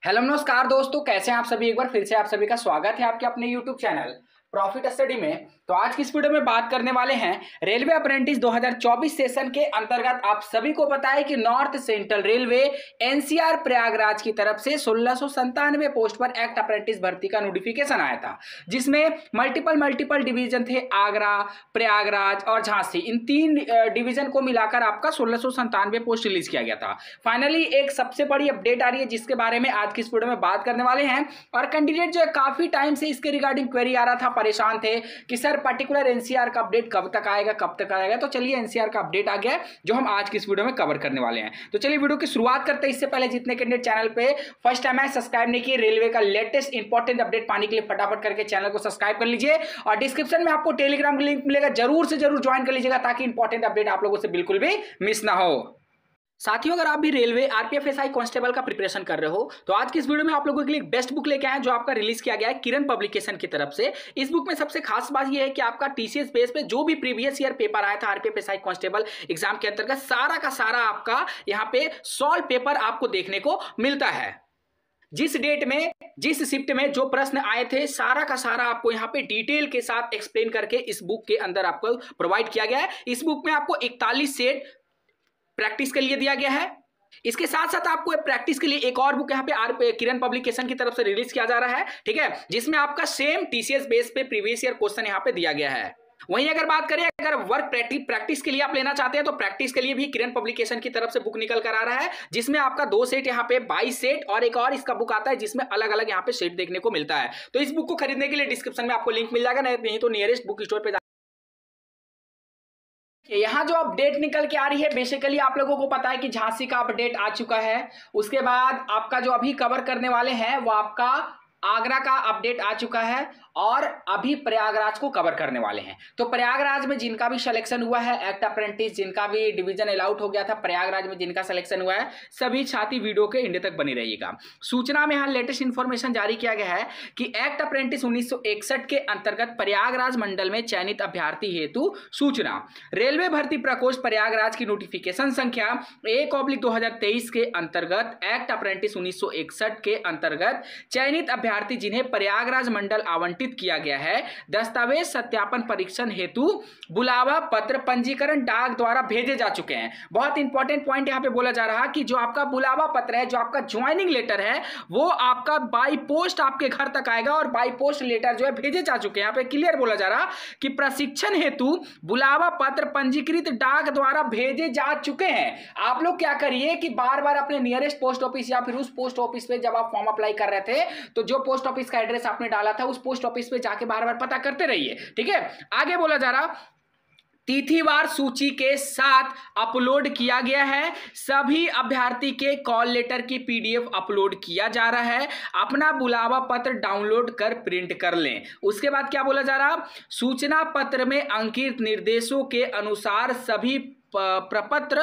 Hello नमस्कार दोस्तों, कैसे हैं आप सभी। एक बार फिर से आप सभी का स्वागत है आपके अपने यूट्यूब चैनल प्रॉफिट स्टडी में। तो आज की इस वीडियो में बात करने वाले हैं रेलवे अप्रेंटिस 2024 सेशन के अंतर्गत। आप सभी को पता है कि north central railway NCR Prayagraj की तरफ से 1697 पोस्ट पर एक्ट अप्रेंटिस भर्ती का नोटिफिकेशन आया था, जिसमें मल्टीपल डिवीजन थे। आगरा, प्रयागराज और झांसी, इन तीन डिवीजन को मिलाकर आपका 1697 पोस्ट रिलीज किया गया था। फाइनली एक सबसे बड़ी अपडेट आ रही है, जिसके बारे में आज की इस वीडियो में बात करने वाले हैं। और कैंडिडेट जो है काफी टाइम से इसके रिगार्डिंग क्वेरी आ रहा था, परेशान थे कि सर पर्टिकुलर एनसीआर का अपडेट कब तक आएगा। तो चलिए एनसीआर का अपडेट आ गया है, जो हम आज की इस वीडियो में कवर करने वाले हैं। तो चलिए वीडियो की शुरुआत करते हैं। इससे पहले जितने कैंडिडेट चैनल पे फर्स्ट टाइम है, सब्सक्राइब नहीं किए, रेलवे का लेटेस्ट इंपॉर्टेंट अपडेट पाने के लिए फटाफट करके चैनल को सब्सक्राइब कर लीजिए। और डिस्क्रिप्शन में आपको टेलीग्राम का लिंक मिलेगा, जरूर से जरूर ज्वाइन कर लीजिएगा, ताकि इंपॉर्टेंट अपडेट आप लोगों से बिल्कुल भी मिस ना हो। साथियों, अगर आप भी रेलवे आरपीएफ एसआई कांस्टेबल का प्रिपरेशन कर रहे हो, तो आज की इस वीडियो में आप लोगों के लिए एक बेस्ट बुक लेके आए हैं, जो आपका रिलीज किया गया है किरण पब्लिकेशन की तरफ से। इस बुक में सबसे खास बात यह है कि आपका टीसीएस बेस पे जो भी प्रीवियस ईयर पेपर आया था आरपीएफ एसआई कांस्टेबल एग्जाम के अंतर्गत, सारा का सारा आपका यहाँ पे सॉल्व पेपर आपको देखने को मिलता है। जिस डेट में, जिस शिफ्ट में जो प्रश्न आए थे, सारा का सारा आपको यहाँ पे डिटेल के साथ एक्सप्लेन करके इस बुक के अंदर आपको प्रोवाइड किया गया है। इस बुक में आपको 41 सेट प्रैक्टिस के लिए दिया गया है। इसके साथ साथ आपको प्रैक्टिस के लिए एक और बुक यहाँ पे किरण पब्लिकेशन की तरफ से रिलीज किया जा रहा है, ठीक है, जिसमें आपका सेम टीसीएस बेस पे प्रीवियस ईयर क्वेश्चन यहाँ पे दिया गया है। वहीं अगर बात करें, अगर वर्क प्रैक्टिस के लिए आप लेना चाहते हैं, तो प्रैक्टिस के लिए भी किरण पब्लिकेशन की तरफ से बुक निकल कर आ रहा है, जिसमें आपका 2 सेट यहाँ पे 22 सेट और एक और इसका बुक आता है, जिसमें अलग अलग यहाँ पे सेट देखने को मिलता है। तो इस बुक को खरीदने के लिए डिस्क्रिप्शन में आपको लिंक मिल जाएगा, नहीं तो नियरेस्ट बुक स्टोर पे। यहां जो अपडेट निकल के आ रही है, बेसिकली आप लोगों को पता है कि झांसी का अपडेट आ चुका है। उसके बाद आपका जो अभी कवर करने वाले हैं वो आपका आगरा का अपडेट आ चुका है, और अभी प्रयागराज को कवर करने वाले हैं। तो प्रयागराज में जिनका भी सिलेक्शन हुआ है, एक्ट अप्रेंटिस जिनका भी डिवीजन अलाउट हो गया था, प्रयागराज में जिनका सिलेक्शन हुआ है, सभी छात्री वीडियो के एंड तक बनी रहिएगा। सूचना में यहाँ लेटेस्ट इंफॉर्मेशन जारी किया गया है कि एक्ट अप्रेंटिस 1961 के अंतर्गत प्रयागराज मंडल में चयनित अभ्यर्थी हेतु सूचना। रेलवे भर्ती प्रकोष्ठ प्रयागराज की नोटिफिकेशन संख्या 1/2023 के अंतर्गत एक्ट अप्रेंटिस 1961 के अंतर्गत चयनित अभ्यर्थी जिन्हें प्रयागराज मंडल आवंटित किया गया है, दस्तावेज सत्यापन परीक्षण हेतु बुलावा पत्र पंजीकरण डाक द्वारा भेजे जा चुके हैं। बहुत इंपॉर्टेंट पॉइंट यहां पे बोला जा रहा है कि जो आपका बुलावा पत्र है, जो आपका ज्वाइनिंग लेटर है, वो आपका बाई पोस्ट आपके घर तक आएगा, और बाई पोस्ट लेटर जो है भेजे जा चुके हैं। यहां पे क्लियर बोला जा रहा कि प्रशिक्षण हेतु बुलावा पत्र पंजीकृत डाक द्वारा भेजे जा चुके हैं। आप लोग क्या करिए कि बार बार अपने नियरेस्ट पोस्ट ऑफिस या फिर उस पोस्ट ऑफिस पे जब आप फॉर्म अप्लाई कर रहे थे, तो जो पोस्ट ऑफिस का एड्रेस आपने डाला था, उस पोस्ट ऑफिस पे जाके बार बार पता करते रहिए, ठीक है। आगे बोला जा रहा, तिथिवार सूची के साथ अपलोड किया गया है। सभी अभ्यर्थी के कॉल लेटर की पीडीएफ अपलोड किया जा रहा है। अपना बुलावा पत्र डाउनलोड कर प्रिंट कर लें। उसके बाद क्या बोला जा रहा, सूचना पत्र में अंकित निर्देशों के अनुसार सभी प्रपत्र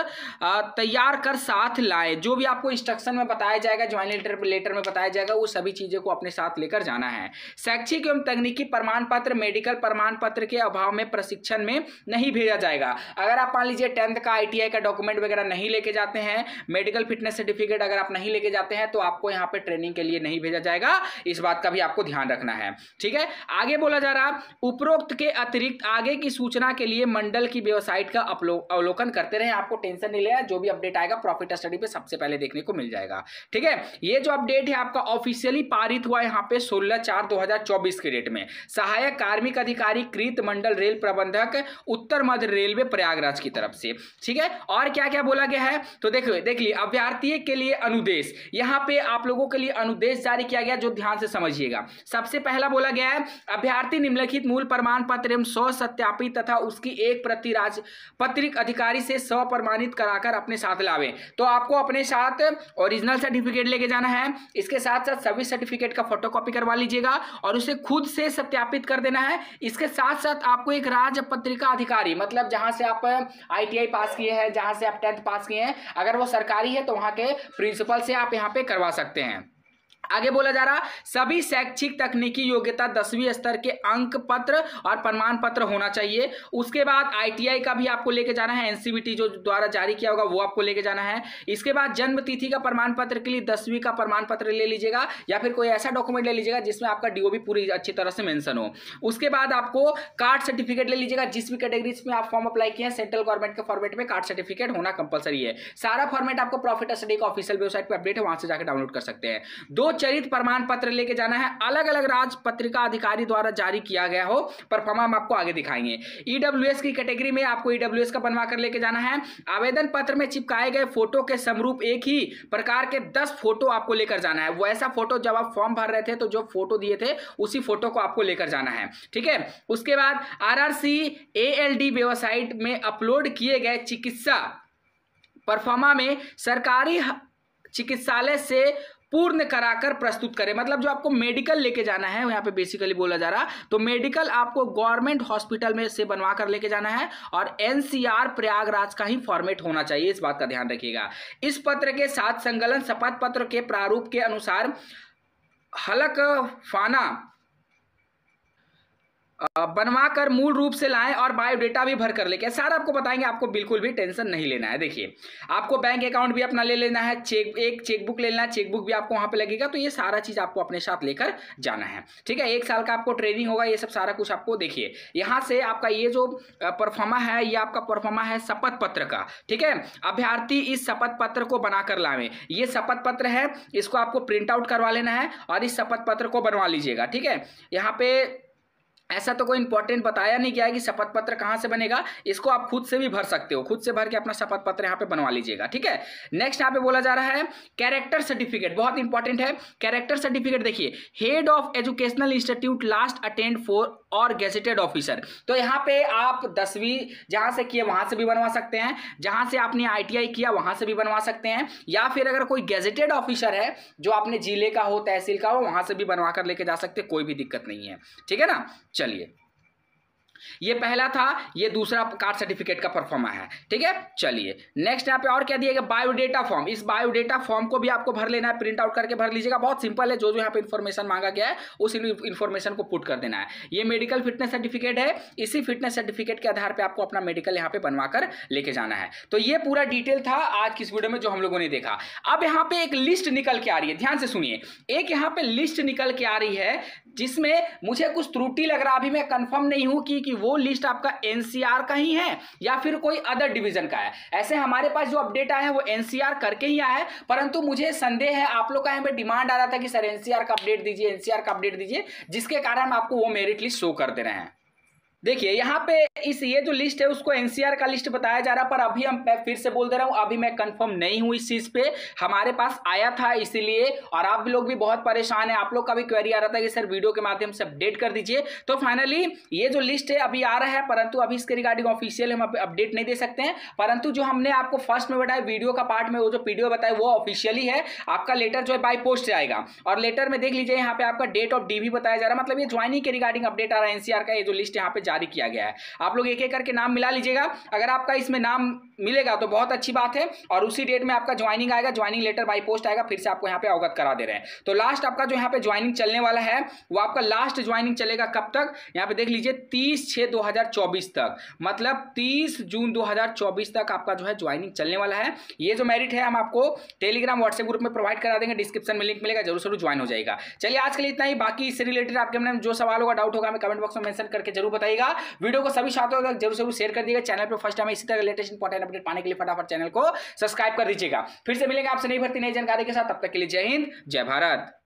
तैयार कर साथ लाए। जो भी आपको इंस्ट्रक्शन में बताया जाएगा, ज्वाइनिंग लेटर में बताया जाएगा, वो सभी चीजों को अपने साथ लेकर जाना है। शैक्षिक एवं तकनीकी प्रमाण पत्र, मेडिकल प्रमाण पत्र के अभाव में प्रशिक्षण में नहीं भेजा जाएगा। अगर आप मान लीजिए 10th का ITI का डॉक्यूमेंट वगैरह नहीं लेके जाते हैं, मेडिकल फिटनेस सर्टिफिकेट अगर आप नहीं लेके जाते हैं, तो आपको यहाँ पे ट्रेनिंग के लिए नहीं भेजा जाएगा। इस बात का भी आपको ध्यान रखना है, ठीक है। आगे बोला जा रहा, उपरोक्त के अतिरिक्त आगे की सूचना के लिए मंडल की वेबसाइट का अवलोकन करते रहे। आपको टेंशन नहीं लेना, जो भी अपडेट आएगा प्रॉफिट स्टडी पे सबसे पहले देखने को मिल जाएगा, ठीक है। ये जो अपडेट है आपका ऑफिशियली पारित हुआ यहाँ पे 16/4/2024 के डेट में। सहायक कार्मिक अधिकारी कृत मंडल रेल प्रबंधक उत्तर मध्य रेलवे प्रयागराज की तरफ से, ठीक है। और क्या क्या बोला गया है, तो देख लीजिए, अभ्यर्थी के लिए अनुदेश, यहाँ पे आप लोगों के लिए अनुदेश जारी किया गया, जो ध्यान से समझिएगा। सबसे पहला बोला गया है, अभ्यर्थी निम्नलिखित मूल प्रमाण पत्र एवं स्व सत्यापित तथा उसकी एक प्रति राजपत्रित अधिकारी से स्वप्रमाणित कराकर अपने साथ लावें। तो आपको अपने साथ ओरिजिनल सर्टिफिकेट लेके जाना है। इसके साथ साथ सभी सर्टिफिकेट का फोटोकॉपी करवा लीजिएगा और उसे खुद से सत्यापित कर देना है। इसके साथ साथ आपको एक राजपत्रिका अधिकारी, मतलब जहां से आप ITI पास किए हैं, जहां से आप 10th पास किए हैं, अगर वो सरकारी है तो वहां के प्रिंसिपल से आप यहाँ पे करवा सकते हैं। आगे बोला जा रहा सभी शैक्षिक तकनीकी योग्यता 10वीं स्तर के अंक पत्र और प्रमाण पत्र होना चाहिए। उसके बाद आईटीआई का भी आपको लेके जाना है, एनसीवीटी जो द्वारा जारी किया होगा वो आपको लेके जाना है। इसके बाद जन्म तिथि का प्रमाण पत्र के लिए 10वीं का प्रमाण पत्र ले लीजिएगा या फिर कोई ऐसा डॉक्यूमेंट ले लीजिएगा जिसमें आपका डीओबी पूरी अच्छी तरह से मेंशन हो। उसके बाद आपको कास्ट सर्टिफिकेट ले लीजिएगा, जिस भी कैटेगरीज में आप फॉर्म अप्लाई किए हैं सेंट्रल गवर्नमेंट के फॉर्मेट में कास्ट सर्टिफिकेट होना कंपलसरी है। सारा फॉर्मेट आपको प्रॉफिट स्टडी का ऑफिशियल वेबसाइट पर अपडेट है, वहां से जाकर डाउनलोड कर सकते हैं। 2 चरित्र प्रमाण पत्र लेके जाना है, अलग अलग राज्य पत्रिका अधिकारी द्वारा जारी किया गया हो। परफॉर्मा हम आपको आगे दिखाएंगे। ईडब्ल्यूएस की कैटेगरी में आपको ईडब्ल्यूएस का बनवा कर लेके जाना है। आवेदन पत्र में चिपकाए गए फोटो के समरूप एक ही प्रकार के 10 फोटो आपको लेकर जाना है। वो ऐसा फोटो जब आप फॉर्म भर रहे थे तो जो फोटो दिए थे उसी फोटो को आपको लेकर जाना है, ठीक है। उसके बाद आरआरसी एएलडी वेबसाइट में अपलोड किए गए चिकित्सा परफॉर्मा में सरकारी चिकित्सालय से पूर्ण कराकर प्रस्तुत करें। मतलब जो आपको मेडिकल लेके जाना है, यहाँ पे बेसिकली बोला जा रहा तो मेडिकल आपको गवर्नमेंट हॉस्पिटल में से बनवा कर लेके जाना है और एनसीआर प्रयागराज का ही फॉर्मेट होना चाहिए, इस बात का ध्यान रखिएगा। इस पत्र के साथ संकलन शपथ पत्र के प्रारूप के अनुसार हलफनामा बनवाकर मूल रूप से लाएं और बायोडेटा भी भर कर लेके, सारा आपको बताएंगे, आपको बिल्कुल भी टेंशन नहीं लेना है। देखिए आपको बैंक अकाउंट भी अपना ले लेना है, एक चेकबुक ले लेना है, चेकबुक भी आपको वहां पे लगेगा, तो ये सारा चीज आपको अपने साथ लेकर जाना है, ठीक है। 1 साल का आपको ट्रेनिंग होगा, ये सब सारा कुछ आपको देखिए। यहाँ से आपका ये जो परफॉर्मा है ये आपका परफॉर्मा है शपथ पत्र का, ठीक है। अभ्यर्थी इस शपथ पत्र को बनाकर लावे, ये शपथ पत्र है, इसको आपको प्रिंट आउट करवा लेना है और इस शपथ पत्र को बनवा लीजिएगा, ठीक है। यहाँ पे ऐसा तो कोई इंपॉर्टेंट बताया नहीं गया है कि शपथ पत्र कहां से बनेगा, इसको आप खुद से भी भर सकते हो, खुद से भर के अपना शपथ पत्र यहां पे बनवा लीजिएगा, ठीक है। नेक्स्ट यहां पे बोला जा रहा है कैरेक्टर सर्टिफिकेट, बहुत इंपॉर्टेंट है कैरेक्टर सर्टिफिकेट। देखिए head of educational institute last attend for और गेजेटेड ऑफिसर, तो यहाँ पे आप 10वीं जहां से किए वहां से भी बनवा सकते हैं, जहां से आपने आईटीआई किया वहां से भी बनवा सकते हैं, या फिर अगर कोई गेजेटेड ऑफिसर है जो आपने जिले का हो तहसील का हो वहां से भी बनवा कर लेके जा सकते, कोई भी दिक्कत नहीं है, ठीक है ना। चलिए ये पहला था, ये दूसरा कास्ट सर्टिफिकेट का परफॉर्मा है, ठीक है। चलिए नेक्स्ट यहाँ पे और क्या दिया गया, बायोडेटा फॉर्म। इस बायोडेटा फॉर्म को भी आपको भर लेना है, प्रिंट आउट करके भर लीजिएगा, बहुत सिंपल है। जो जो यहाँ पे इन्फॉर्मेशन मांगा गया है उस इन्फॉर्मेशन को पुट कर देना है। ये मेडिकल फिटनेस सर्टिफिकेट है, इसी फिटनेस सर्टिफिकेट के आधार पर आपको अपना मेडिकल यहाँ पे बनवा कर लेके जाना है। तो ये पूरा डिटेल था आज की इस वीडियो में जो हम लोगों ने देखा। अब यहाँ पे एक लिस्ट निकल के आ रही है, ध्यान से सुनिए। एक यहाँ पे लिस्ट निकल के आ रही है जिसमें मुझे कुछ त्रुटि लग रहा, अभी मैं कंफर्म नहीं हूं कि वो लिस्ट आपका एनसीआर का ही है या फिर कोई अदर डिवीजन का है। ऐसे हमारे पास जो अपडेट आया है वो एनसीआर करके ही आया है, परंतु मुझे संदेह है, आप लोग का यहाँ पे डिमांड आ रहा था कि सर एनसीआर का अपडेट दीजिए, एनसीआर का अपडेट दीजिए, जिसके कारण आपको वो मेरिट लिस्ट शो कर दे रहे हैं। देखिए यहाँ पे ये जो लिस्ट है उसको एनसीआर का लिस्ट बताया जा रहा, पर अभी हम फिर से बोल दे रहा हूँ, अभी मैं कंफर्म नहीं हूँ इस चीज पे, हमारे पास आया था इसीलिए, और आप लोग भी बहुत परेशान है, आप लोग का भी क्वेरी आ रहा था कि सर वीडियो के माध्यम से अपडेट कर दीजिए। तो फाइनली ये जो लिस्ट है अभी आ रहा है, परंतु अभी इसके रिगार्डिंग ऑफिशियल हम अपडेट नहीं दे सकते हैं, परंतु जो हमने आपको फर्स्ट में बताया वीडियो का पार्ट में, वो जो पीडीओ बताया वो ऑफिशियली है। आपका लेटर जो है बाई पोस्ट से आएगा, और लेटर में देख लीजिए यहाँ पे आपका डेट ऑफ डी भी बताया जा रहा है, मतलब ये ज्वाइनिंग के रिगार्डिंग अपडेट आ रहा है एनसीआर का। ये जो लिस्ट यहाँ पे जारी किया गया है, आप लोग एक एक करके नाम मिला लीजिएगा, अगर आपका इसमें नाम मिलेगा तो बहुत अच्छी बात है, और उसी डेट में आपका ज्वाइनिंग आएगा, ज्वाइनिंग लेटर बाई पोस्ट आएगा, फिर से आपको यहाँ पे अवगत करा दे रहे हैं। तो लास्ट आपका जो यहाँ पे ज्वाइनिंग चलने वाला है वो आपका लास्ट ज्वाइनिंग चलेगा कब तक, यहाँ पे देख लीजिए 30/6/2024 तक, मतलब 30 जून 2024 तक आपका जो है ज्वाइनिंग चलने वाला है। ये जो मेरिट है हम आपको टेलीग्राम व्हाट्सएप ग्रुप में प्रोवाइड करा देंगे, डिस्क्रिप्शन में लिंक मिलेगा, जरूर जरूर ज्वाइन हो जाएगा। चलिए आज के लिए इतना ही, बाकी इससे रिलेटेड आपके मन में जो सवाल होगा, डाउट होगा, हमें कमेंट बॉक्स में मेंशन करके जरूर बताइएगा। वीडियो को सभी साथियों तक जरूर शेयर कर दीजिएगा। चैनल पर फर्स्ट टाइम इसी तरह लेटेस्ट इंपॉर्टेंट अपडेट पाने के लिए फटाफट चैनल को सब्सक्राइब कर दीजिएगा। फिर से मिलेंगे आपसे नई भर्ती नई जानकारी के साथ, तब तक के लिए जय हिंद जय भारत।